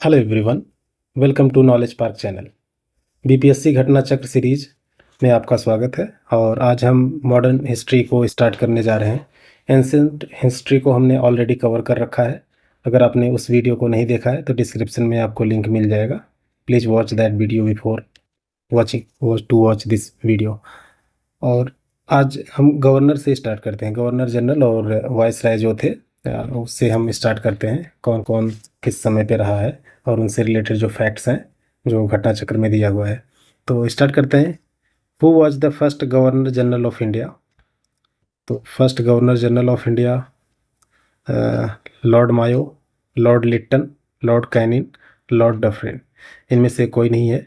Hello everyone, welcome to knowledge park channel. BPSC घटना चक्र series में आपका स्वागत है। और आज हम मॉडर्न हिस्ट्री को स्टार्ट करने जा रहे हैं। एंशिएंट हिस्ट्री को हमने ऑलरेडी कवर कर रखा है। अगर आपने उस वीडियो को नहीं देखा है तो डिस्क्रिप्शन में आपको लिंक मिल जाएगा। Please watch that video before watch this video. और आज हम गवर्नर से स्टार्ट करते हैं। गवर्नर जनरल और वाइसराय जो थे उससे हम स्टार्ट करते हैं, कौन कौन किस समय पे रहा है और उनसे रिलेटेड जो फैक्ट्स हैं जो घटना चक्र में दिया हुआ है। तो स्टार्ट करते हैं। Who was the first governor general of India? तो first governor general of India lord Mayo, lord Lytton, lord Canning, lord Dufferin. इनमें से कोई नहीं है।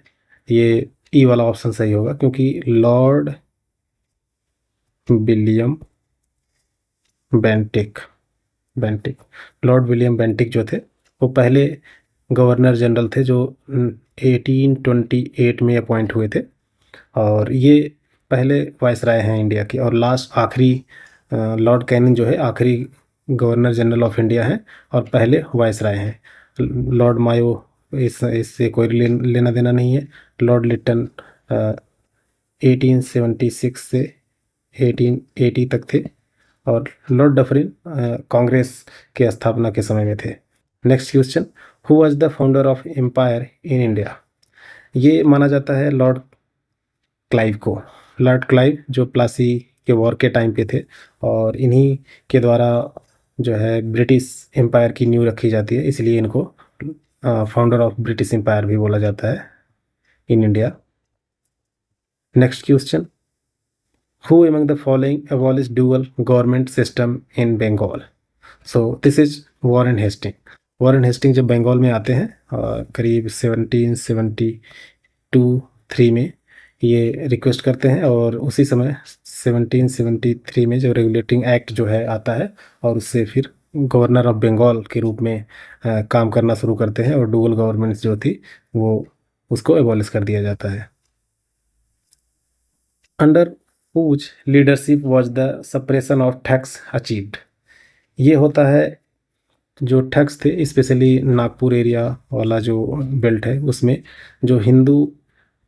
ये ई वाला ऑप्शन सही होगा, क्योंकि Lord William Bentinck Bentinck Lord William Bentinck जो थे वो पहले गवर्नर जनरल थे जो 1828 में अपॉइंट हुए थे। और ये पहले वाइसराय हैं इंडिया के। और लास्ट आखिरी लॉर्ड कैनिन जो है आखिरी गवर्नर जनरल ऑफ इंडिया हैं और पहले वाइसराय हैं। लॉर्ड मायो इससे कोई लेना देना नहीं है। लॉर्ड लिट्टन 1876 से 1880 तक थे। और लॉर्ड डफरिन कांग्रेस के स्थापना के समय में थे। Next question, who was the founder of empire in India? ये माना जाता है लॉर्ड क्लाइव को। लॉर्ड क्लाइव जो प्लासी के वॉर के टाइम पे थे, और इन्हीं के द्वारा जो है ब्रिटिश एम्पायर की नींव रखी जाती है, इसलिए इनको फाउंडर ऑफ ब्रिटिश एम्पायर भी बोला जाता है in India. Next question, who among the following abolished dual government system in Bengal? So this is Warren Hasting. Warren Hasting जब बंगाल में आते हैं करीब 1772-3 में ये रिक्वेस्ट करते हैं, और उसी समय 1773 में जो रेगुलेटिंग एक्ट जो है आता है, और उससे फिर गवर्नर ऑफ बंगाल के रूप में काम करना शुरू करते हैं, और डुअल गवर्नमेंट जो थी वो उसको एबॉलिश कर दिया जाता है। Under whose leadership was the suppression of thugs achieved? ये होता है जो ठग्स थे, स्पेशली नागपुर एरिया वाला जो बेल्ट है उसमें जो हिंदू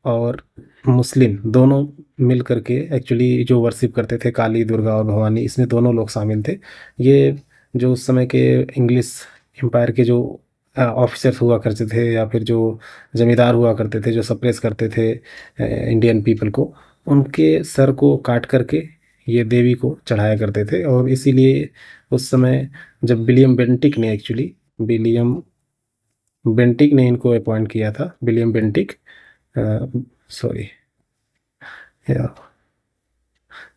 और मुस्लिम दोनों मिल करके एक्चुअली जो वर्शिप करते थे, काली, दुर्गा और भवानी, इसमें दोनों लोग शामिल थे। ये जो उस समय के इंग्लिश एम्पायर के जो ऑफिसर्स हुआ करते थे, या फिर जो जमींदार हुआ करते थे जो सप्रेस करते थे इंडियन पीपल को, उनके सर को काट करके ये देवी को चढ़ाया करते थे। और इसीलिए उस समय जब विलियम बेंटिक ने इनको अपॉइंट किया था, William Bentinck sorry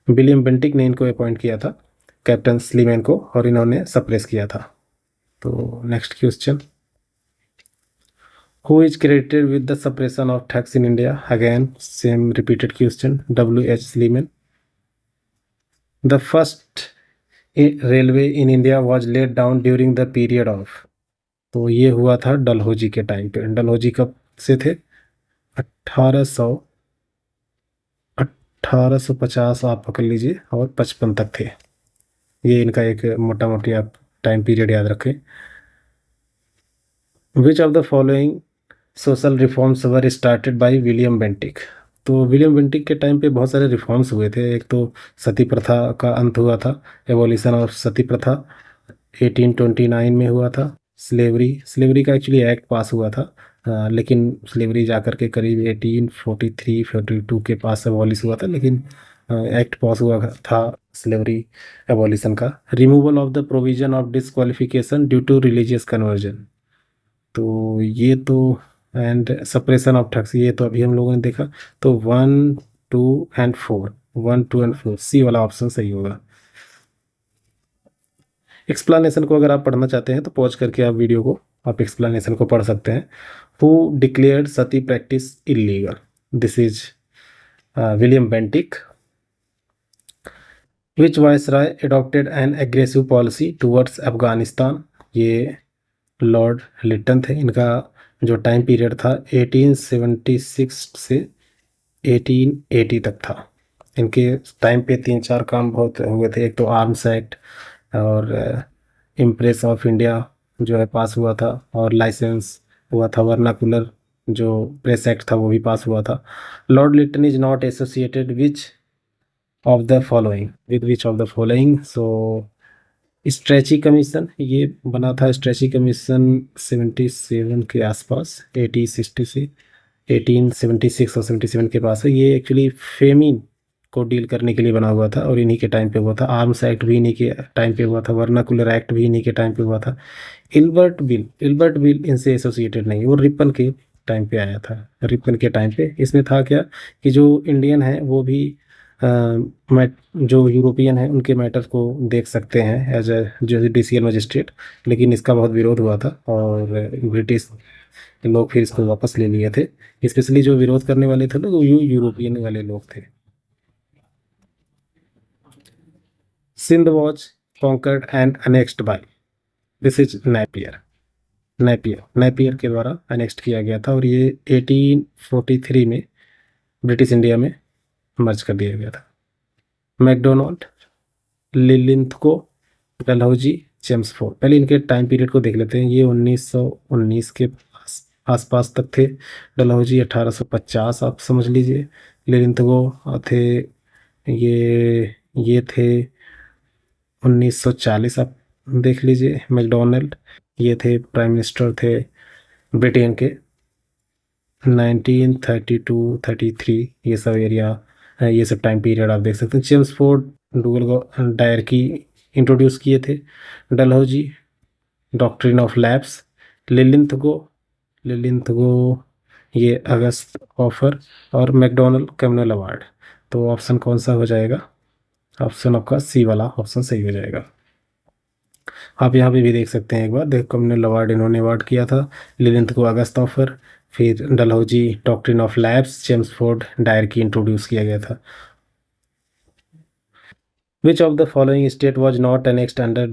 William Bentinck ने इनको अपॉइंट किया था कैप्टन स्लीमैन को, और इन्होंने सप्रेस किया था। तो next question, who is credited with the suppression of thugs in India? Again same repeated question. WH Sleeman. The first railway in India was laid down during the period of? तो ये हुआ था डलहौजी के time पे। डलहौजी कब से थे? 1850 आप पकड़ लीजिए, और 55 तक थे। ये इनका एक मोटा मोटी आप टाइम पीरियड याद रखें। विच of the following social reforms were started by William Bentinck? तो विलियम बेंटिक के टाइम पे बहुत सारे रिफॉर्म्स हुए थे। एक तो सती प्रथा का अंत हुआ था, एवोल्यूशन ऑफ सती प्रथा 1829 में हुआ था। स्लेवरी का एक्चुअली एक्ट पास हुआ था, लेकिन स्लेवरी जाकर के करीब 1843-42 के पास एबॉलिश हुआ था, लेकिन एक्ट पास हुआ था स्लेवरी एबॉलिशन का। Removal of the provision of disqualification due to religious conversion, तो ये तो, एंड सप्रेशन ऑफ ठग्स, ये तो अभी हम लोगों ने देखा। तो 1, 2 एंड 4 सी वाला ऑप्शन सही होगा। एक्सप्लेनेशन को अगर आप पढ़ना चाहते हैं तो पॉज करके आप वीडियो को आप एक्सप्लेनेशन को पढ़ सकते हैं। Who declared Sati practice illegal? This is William Bentinck. Which viceroy adopted N aggressive policy towards Afghanistan? ये लॉर्ड लिट्टन थे। इनका जो टाइम पीरियड था 1876 से 1880 तक था। इनके टाइम पे 3-4 काम बहुत हुए थे। एक तो आर्म्स एक्ट, और इम्प्रेस ऑफ इंडिया जो है पास हुआ था, और लाइसेंस हुआ था, वर्नाकुलर जो प्रेस एक्ट था वो भी पास हुआ था। Lord Lytton is not associated of the following with which of the following. So Strachey commission, ये बना था स्ट्रेची कमीशन 77 के आसपास, 1876 और 77 के पास है। ये एक्चुअली फेमिन को डील करने के लिए बना हुआ था और इन्हीं के टाइम पे हुआ था। आर्म्स एक्ट भी इन्हीं के टाइम पे हुआ था, वर्नाकुलर एक्ट भी इन्हीं के टाइम पे हुआ था। इल्बर्ट बिल इनसे एसोसिएटेड नहीं, वो रिपन के टाइम पे आया था। रिपन के टाइम पे इसमें था क्या कि जो इंडियन है वो भी जो यूरोपियन है उनके मैटर को देख सकते हैं एज ए जुडिशियल मजिस्ट्रेट, लेकिन इसका बहुत विरोध हुआ था और ब्रिटिश लोग फिर इसको वापस ले लिए थे। स्पेशली जो विरोध करने वाले थे ना वो यूरोपियन वाले लोग थे। Sindh was conquered and annexed by, this is Napier. Napier के द्वारा अनेक्स्ट किया गया था और ये 1843 में ब्रिटिश इंडिया में मर्ज कर दिया गया था। मैकडोनाल्ड, लिलिंथको, डलहौजी, चेम्सफोर्ड, पहले इनके टाइम पीरियड को देख लेते हैं। ये 1919 के आसपास तक थे। डलहौजी 1850 आप समझ लीजिए। लिलिंथगो थे, ये थे 1940 आप देख लीजिए। मैकडोनल्ड ये थे प्राइम मिनिस्टर थे ब्रिटेन के 1932-33, ये सब एरिया, ये सब टाइम पीरियड आप देख सकते हैं। चेम्सफोर्ड डुगल डायर की इंट्रोड्यूस किए थे। Dalhousie doctrine of lapse. Linlithgow ये अगस्त ऑफर और मैकडोनल्ड कम्युनल अवार्ड। तो ऑप्शन कौन सा हो जाएगा? ऑप्शन आपका सी वाला ऑप्शन सही हो जाएगा। आप यहाँ पे भी देख सकते हैं, एक बार देखो, कम्युनल अवार्ड इन्होंने अवार्ड किया था। लिलिंथ को अगस्त ऑफर, फिर Dalhousie doctrine of lapse, Chelmsford Dyer की इंट्रोड्यूस किया गया था। Which of the following state was not annexed under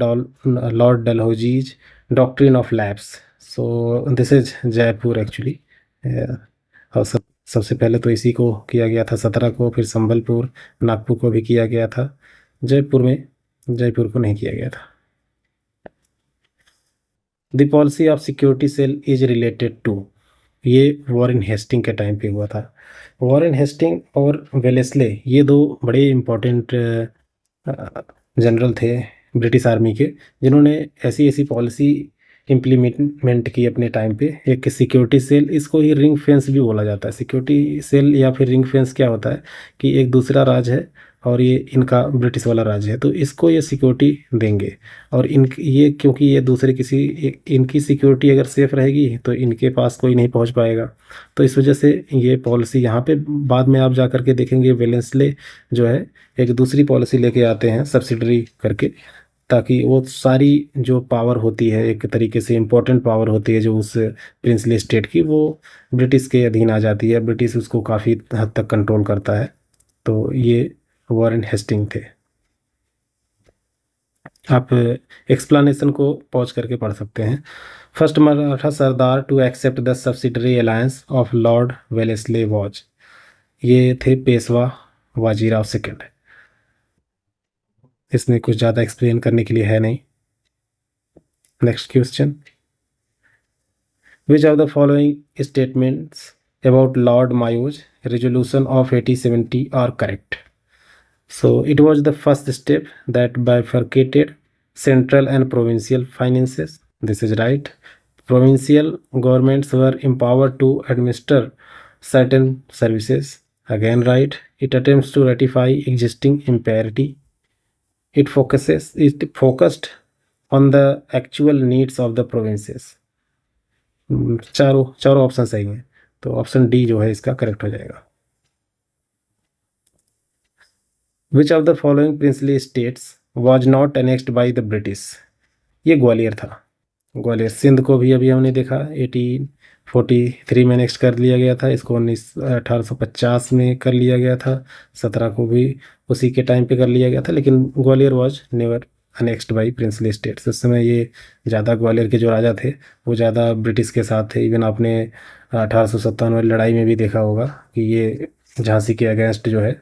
Lord Dalhousie's doctrine of lapse? So this is Jaipur actually. और सबसे पहले तो इसी को किया गया था 17 को, फिर संबलपुर, नागपुर को भी किया गया था। जयपुर को नहीं किया गया था। The policy of security cell is related to, ये वॉरेन हेस्टिंग के टाइम पे हुआ था। वॉरेन हेस्टिंग और वेलेस्ले ये दो बड़े इंपॉर्टेंट जनरल थे ब्रिटिश आर्मी के, जिन्होंने ऐसी ऐसी पॉलिसी इम्प्लीमेंट की अपने टाइम पे। एक सिक्योरिटी सेल, इसको ही रिंग फेंस भी बोला जाता है। सिक्योरिटी सेल या फिर रिंग फेंस क्या होता है कि एक दूसरा राज्य है और ये इनका ब्रिटिश वाला राज्य है, तो इसको ये सिक्योरिटी देंगे। और ये क्योंकि ये दूसरे इनकी सिक्योरिटी अगर सेफ रहेगी तो इनके पास कोई नहीं पहुंच पाएगा। तो इस वजह से ये पॉलिसी यहाँ पे बाद में आप जा करके देखेंगे वेलेंसले जो है एक दूसरी पॉलिसी लेके आते हैं सब्सिडरी करके, ताकि वो सारी जो पावर होती है, एक तरीके से इम्पोर्टेंट पावर होती है जो उस प्रिंसली स्टेट की, वो ब्रिटिश के अधीन आ जाती है। ब्रिटिश उसको काफ़ी हद तक कंट्रोल करता है। तो ये वॉरेन हेस्टिंग थे। आप एक्सप्लेनेशन को पॉज करके पढ़ सकते हैं। First Maratha sardar to accept the subsidiary alliance of Lord Wellesley was, ये थे पेशवा बाजीराव सेकंड। इसमें कुछ ज़्यादा एक्सप्लेन करने के लिए है नहीं। Next question, which of the following statements about lord Mayo's resolution of 1870 are correct? So it was the first step that bifurcated central and provincial finances. This is right. Provincial governments were empowered to administer certain services. Again right. It attempts to ratify existing imparity. It focused on the actual needs of the provinces. चारों option सही हैं, तो option D जो है इसका correct हो जाएगा। विच of the following princely states was not annexed by the British? ये ग्वालियर था। ग्वालियर, सिंध को भी अभी हमने देखा 1843 में नेक्स्ट कर लिया गया था, इसको 1850 में कर लिया गया था, 17 को भी उसी के टाइम पे कर लिया गया था। लेकिन Gwalior was never annexed by princely states. उस समय ये ज़्यादा ग्वालियर के जो राजा थे वो ज़्यादा ब्रिटिश के साथ थे। इवन आपने 1857 वाली लड़ाई में भी देखा होगा कि ये झांसी के अगेंस्ट जो है।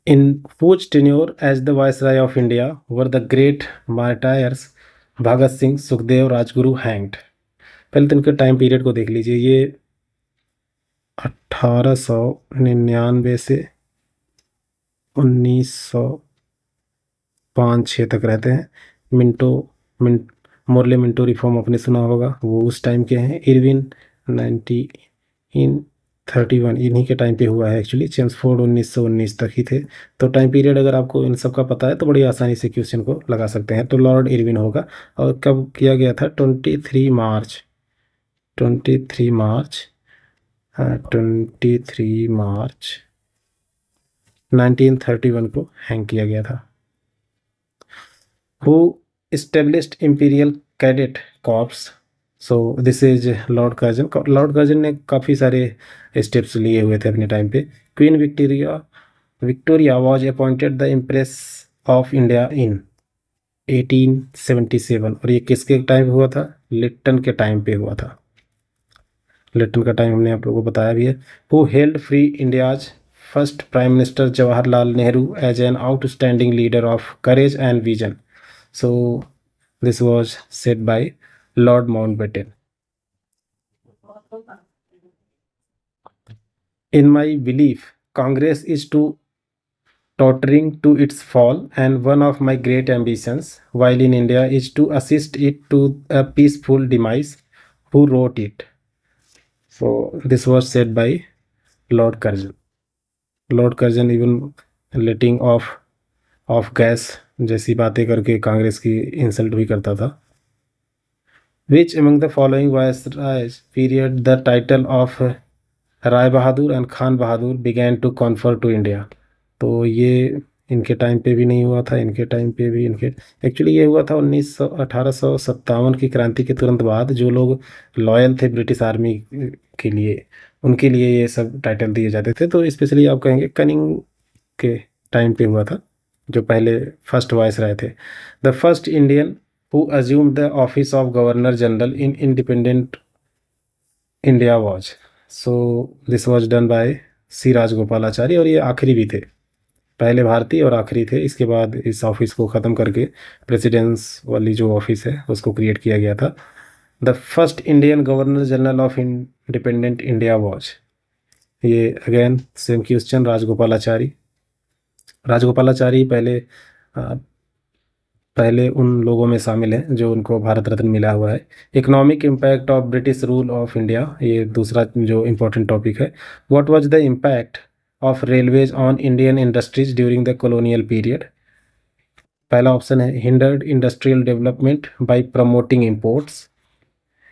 In whose tenure as the Viceroy of India were the great martyrs Bhagat Singh, Sukhdev, Rajguru hanged. पहले तो इनके टाइम पीरियड को देख लीजिए। ये 1899 से 1905-6 तक रहते हैं। मिंट मोरले मिंटो रिफॉर्म आपने सुना होगा, वो उस टाइम के हैं। इरविन 1931 इन्हीं के टाइम पे हुआ है एक्चुअली। चेम्सफोर्ड 1919 तक ही थे। तो टाइम पीरियड अगर आपको इन सब का पता है तो बड़ी आसानी से क्वेश्चन को लगा सकते हैं। तो लॉर्ड इरविन होगा। और कब किया गया था? 23 मार्च 23 मार्च 23 मार्च 1931 को हैंग किया गया था। Who established Imperial Cadet Corps? So this is Lord Curzon. Lord Curzon ने काफ़ी सारे स्टेप्स लिए हुए थे अपने टाइम पे। Queen Victoria was appointed the impress of India in 1877। और ये किसके टाइम पे हुआ था? लिट्टन के टाइम पे हुआ था। लिट्टन का टाइम हमने आप लोगों को बताया भी है। Who hailed free India's first prime minister Jawaharlal Nehru as an outstanding leader of courage and vision. So this was said by Lord Mountbatten. In my belief, Congress is tottering to its fall, and one of my great ambitions while in India is to assist it to a peaceful demise. Who wrote it? So this was said by Lord Curzon. Lord Curzon even letting off gas जैसी बातें करके कांग्रेस की insult भी करता था। Which among the following viceroys period the title of Rai Bahadur and Khan Bahadur began to confer to India. तो ये इनके टाइम पे भी नहीं हुआ था, इनके टाइम पे भी। इनके एक्चुअली ये हुआ था 1857 की क्रांति के तुरंत बाद। जो लोग लॉयल थे ब्रिटिश आर्मी के लिए, उनके लिए ये सब टाइटल दिए जाते थे। तो स्पेशली आप कहेंगे कनिंग के टाइम पे हुआ था, जो पहले फर्स्ट वाइस रहे थे। The first Indian who assumed the office of governor general in independent India was. So this was done by C Rajagopalachari. और ये आखिरी भी थे, पहले भारतीय और आखिरी थे। इसके बाद इस ऑफिस को ख़त्म करके प्रेसिडेंस वाली जो ऑफिस है उसको क्रिएट किया गया था। The first Indian governor general of independent India was. ये again same question, Rajagopalachari. Rajagopalachari पहले उन लोगों में शामिल हैं जो उनको भारत रत्न मिला हुआ है। Economic impact of British rule of India, ये दूसरा जो इम्पोर्टेंट टॉपिक है। What was the impact of railways on Indian industries during the colonial period? पहला ऑप्शन है hindered industrial development by promoting imports,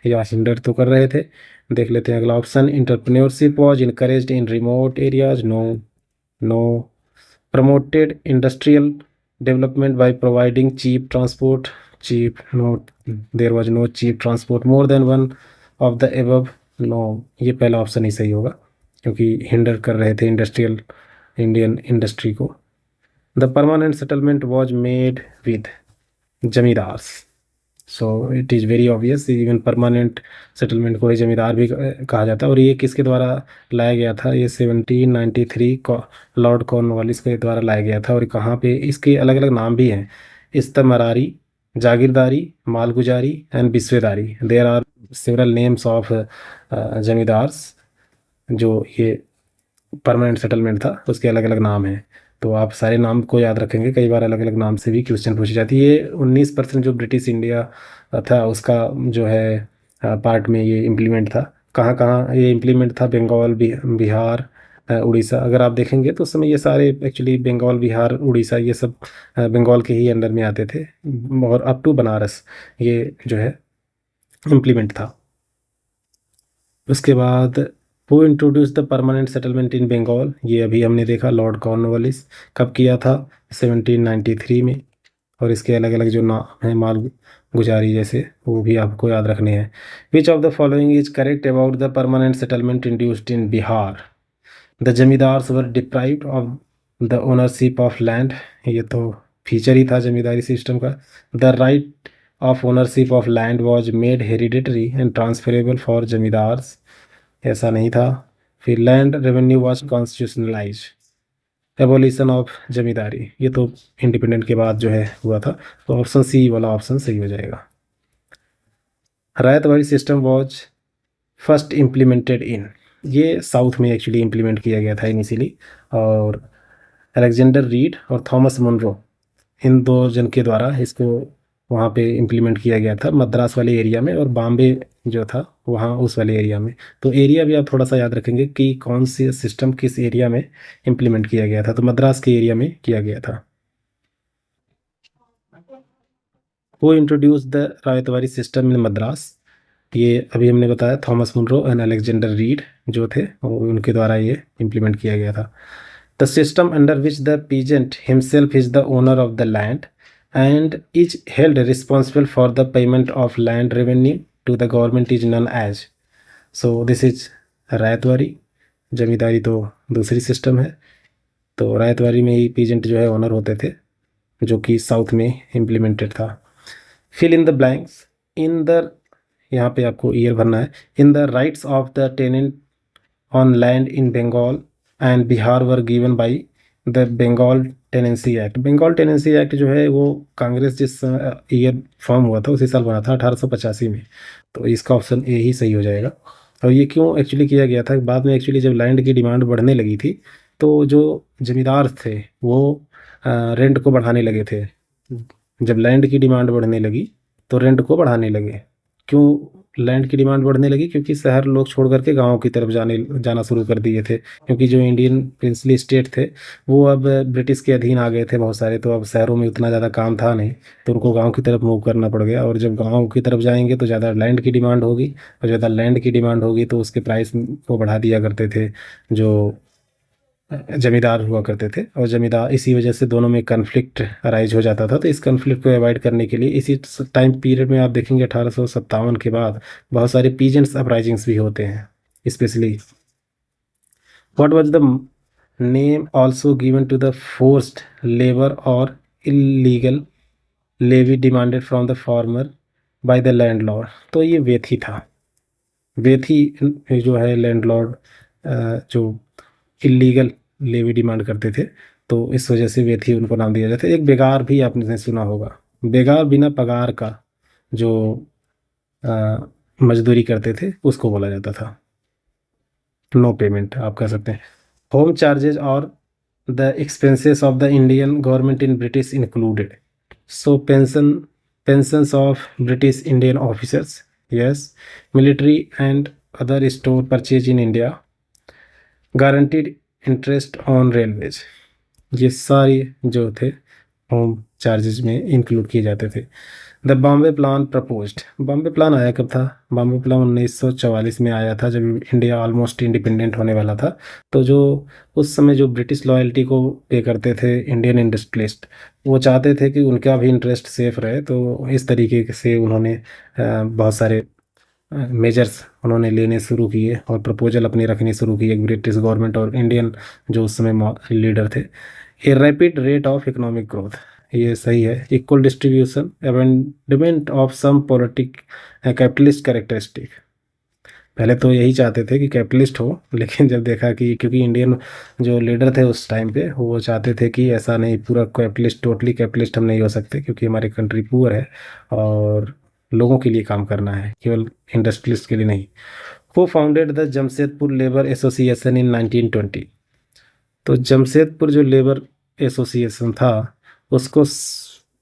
या हिंडर तो कर रहे थे। देख लेते हैं अगला option. Entrepreneurship was encouraged in remote areas. No. Promoted industrial development by providing cheap transport. No, there was no cheap transport. More than one of the above. No, ये पहला ऑप्शन ही सही होगा, क्योंकि हिंडर कर रहे थे इंडियन इंडस्ट्री को। The permanent settlement was made with zamindars. So it is very obvious, even permanent settlement को ही जमींदार भी कहा जाता है। और ये किसके द्वारा लाया गया था? ये 1793 लॉर्ड कॉर्नवालिस के द्वारा लाया गया था। और कहाँ पे? इसके अलग अलग नाम भी हैं, इस्तमरारी, जागीरदारी, मालगुजारी एंड बिस्वेदारी। There are several names of zamindars. जो ये परमानेंट सेटलमेंट था उसके अलग अलग नाम हैं। तो आप सारे नाम को याद रखेंगे, कई बार अलग अलग नाम से भी क्वेश्चन पूछी जाती है। ये 19% जो ब्रिटिश इंडिया था उसका जो है पार्ट में ये इम्प्लीमेंट था। कहाँ कहाँ ये इम्प्लीमेंट था? बंगाल, बिहार, उड़ीसा। अगर आप देखेंगे तो उस समय ये सारे एक्चुअली बंगाल, बिहार, उड़ीसा ये सब बंगाल के ही अंडर में आते थे। और अप टू बनारस ये जो है इम्प्लीमेंट था। उसके बाद who introduced the permanent settlement in Bengal? ये अभी हमने देखा, लॉर्ड कॉर्नवालिस। कब किया था? 1793 में। और इसके अलग अलग जो नाम हैं माल गुजारी जैसे, वो भी आपको याद रखने हैं। Which of the following is correct about the permanent settlement induced in Bihar? The zamindars were deprived of the ownership of land. ये तो फीचर ही था जमींदारी सिस्टम का। The right of ownership of land was made hereditary and transferable for zamindars. ऐसा नहीं था। फिर land revenue was constitutionalise. Abolition of zamindari, ये तो इंडिपेंडेंट के बाद जो है हुआ था। तो ऑप्शन सी वाला ऑप्शन सही हो जाएगा। Ryotwari system was first implemented in, ये साउथ में एक्चुअली इम्प्लीमेंट किया गया था इनिशियली, और अलेक्जेंडर रीड और थॉमस मुनरो, इन दो जन के द्वारा इसको वहाँ पे इम्प्लीमेंट किया गया था, मद्रास वाले एरिया में, और बॉम्बे जो था वहाँ उस वाले एरिया में। तो एरिया भी आप थोड़ा सा याद रखेंगे कि कौन सी सिस्टम किस एरिया में इम्प्लीमेंट किया गया था, तो मद्रास के एरिया में किया गया था। वो introduce the ryotwari system in Madras, ये अभी हमने बताया, Thomas Munro and Alexander Reid जो थे उनके द्वारा ये इम्प्लीमेंट किया गया था। The system under which the peasant himself is the owner of the land and is held responsible for the payment of land revenue to the government is none as, so this is ryotwari. Zamindari तो दूसरी system है, तो रायतवाड़ी में ही peasant जो है owner होते थे, जो कि साउथ में इम्प्लीमेंटेड था। Fill in the blanks, in the, यहाँ पे आपको ईयर भरना है, in the rights of the tenant on land in Bengal and Bihar were given by the Bengal tenancy act. Bengal tenancy act जो है वो कांग्रेस जिस ईयर फॉर्म हुआ था उसी साल बना था 1885 में, तो इसका ऑप्शन ए ही सही हो जाएगा। और ये क्यों एक्चुअली किया गया था, बाद में एक्चुअली जब लैंड की डिमांड बढ़ने लगी थी तो जो जमींदार थे वो रेंट को बढ़ाने लगे थे। जब लैंड की डिमांड बढ़ने लगी तो रेंट को बढ़ाने लगे। क्यों लैंड की डिमांड बढ़ने लगी? क्योंकि शहर लोग छोड़ करके गांव की तरफ जाना शुरू कर दिए थे, क्योंकि जो इंडियन प्रिंसली स्टेट थे वो अब ब्रिटिश के अधीन आ गए थे बहुत सारे, तो अब शहरों में उतना ज़्यादा काम था नहीं, तो उनको गांव की तरफ मूव करना पड़ गया। और जब गांव की तरफ जाएंगे तो ज़्यादा लैंड की डिमांड होगी, और ज़्यादा लैंड की डिमांड होगी तो उसके प्राइस को बढ़ा दिया करते थे जो जमींदार हुआ करते थे। और जमींदार, इसी वजह से दोनों में कन्फ्लिक्ट अराइज हो जाता था। तो इस कन्फ्लिक्ट को अवॉइड करने के लिए इसी टाइम पीरियड में आप देखेंगे 1857 के बाद बहुत सारे पीजेंट्स अपराइजिंग्स भी होते हैं। Specially what was the name also given to the forced labour और illegal levy demanded from the farmer by the landlord, तो ये वेथी था। वेथी जो है लैंडलॉर्ड जो इलीगल लेवी डिमांड करते थे, तो इस वजह से वेथी उनको नाम दिया जाता है। एक बेगार भी आपने सुना होगा, बेगार बिना पगार का जो मजदूरी करते थे उसको बोला जाता था, नो पेमेंट आप कह सकते हैं। होम चार्जेस और the expenses of the Indian government in British included, so pensions of British Indian officers, yes, military and other store purchase in India, guaranteed interest on railways, ये सारे जो थे home charges में include किए जाते थे। The Bombay plan proposed, Bombay plan आया कब था? बॉम्बे प्लान 1944 में आया था, जब इंडिया ऑलमोस्ट इंडिपेंडेंट होने वाला था। तो जो उस समय जो ब्रिटिश लॉयल्टी को पे करते थे इंडियन इंडस्ट्रियलिस्ट, वो चाहते थे कि उनका भी इंटरेस्ट सेफ रहे, तो इस तरीके से उन्होंने बहुत सारे मेजर्स उन्होंने लेने शुरू किए और प्रपोजल अपनी रखनी शुरू की एक ब्रिटिश गवर्नमेंट और इंडियन जो उस समय लीडर थे। A rapid rate of economic growth, ये सही है। Equal distribution, abandonment of some politic capitalist characteristic, पहले तो यही चाहते थे कि कैपिटलिस्ट हो, लेकिन जब देखा कि क्योंकि इंडियन जो लीडर थे उस टाइम पे वो चाहते थे कि ऐसा नहीं, पूरा कैपिटलिस्ट, टोटली कैपिटलिस्ट हम नहीं हो सकते, क्योंकि हमारी कंट्री पुअर है और लोगों के लिए काम करना है, केवल इंडस्ट्रियलिस्ट के लिए नहीं। वो founded the Jamshedpur labour association in 1920, तो जमशेदपुर जो लेबर एसोसिएशन था उसको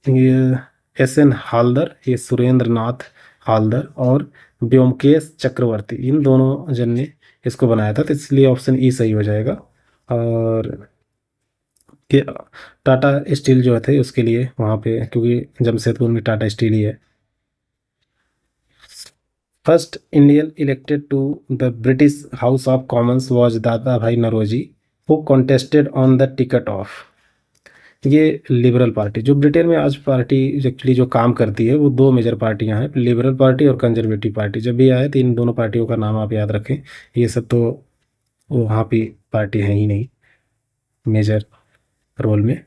ये एस.एन. हालदर, ये सुरेंद्र नाथ हालदर और व्योमकेश चक्रवर्ती, इन दोनों जन ने इसको बनाया था, तो इसलिए ऑप्शन ई सही हो जाएगा। और ये टाटा स्टील जो थे उसके लिए वहाँ पे, क्योंकि जमशेदपुर में टाटा स्टील ही है। First Indian elected to the British House of Commons was Dadabhai Naoroji, who contested on the ticket of, ये लिबरल पार्टी, जो ब्रिटेन में आज पार्टी एक्चुअली जो काम करती है वो दो मेजर पार्टियां हैं, लिबरल पार्टी और कंजर्वेटिव पार्टी। जब भी आए तो इन दोनों पार्टियों का नाम आप याद रखें, ये सब तो वहाँ पे पार्टी है ही नहीं मेजर रोल में।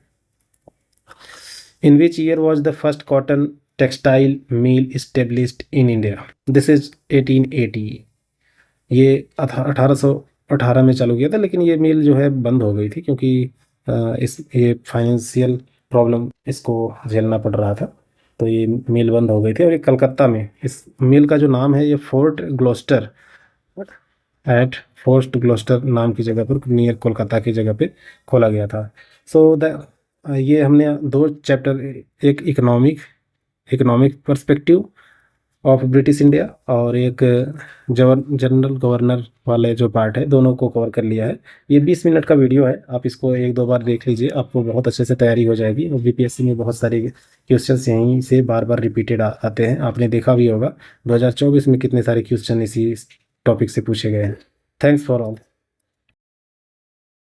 In which year was the first cotton textile mill established in India? This is 1880, ये 1818 में चालू किया था, लेकिन ये मिल जो है बंद हो गई थी, क्योंकि ये फाइनेंशियल प्रॉब्लम इसको झेलना पड़ रहा था, तो ये मिल बंद हो गई थी और ये कलकत्ता में, इस मिल का जो नाम है ये Fort Gloucester at Fort Gloucester नाम की जगह पर नियर कोलकाता की जगह पे खोला गया था। सो द ये हमने दो चैप्टर, एक economic perspective of British India और एक जनरल गवर्नर वाले जो पार्ट है, दोनों को कवर कर लिया है। ये 20 मिनट का वीडियो है, आप इसको एक दो बार देख लीजिए, आपको बहुत अच्छे से तैयारी हो जाएगी। और बीपीएससी में बहुत सारे क्वेश्चंस यहीं से बार बार रिपीटेड आते हैं, आपने देखा भी होगा 2024 में कितने सारे क्वेश्चन इसी टॉपिक से पूछे गए हैं। Thanks for all.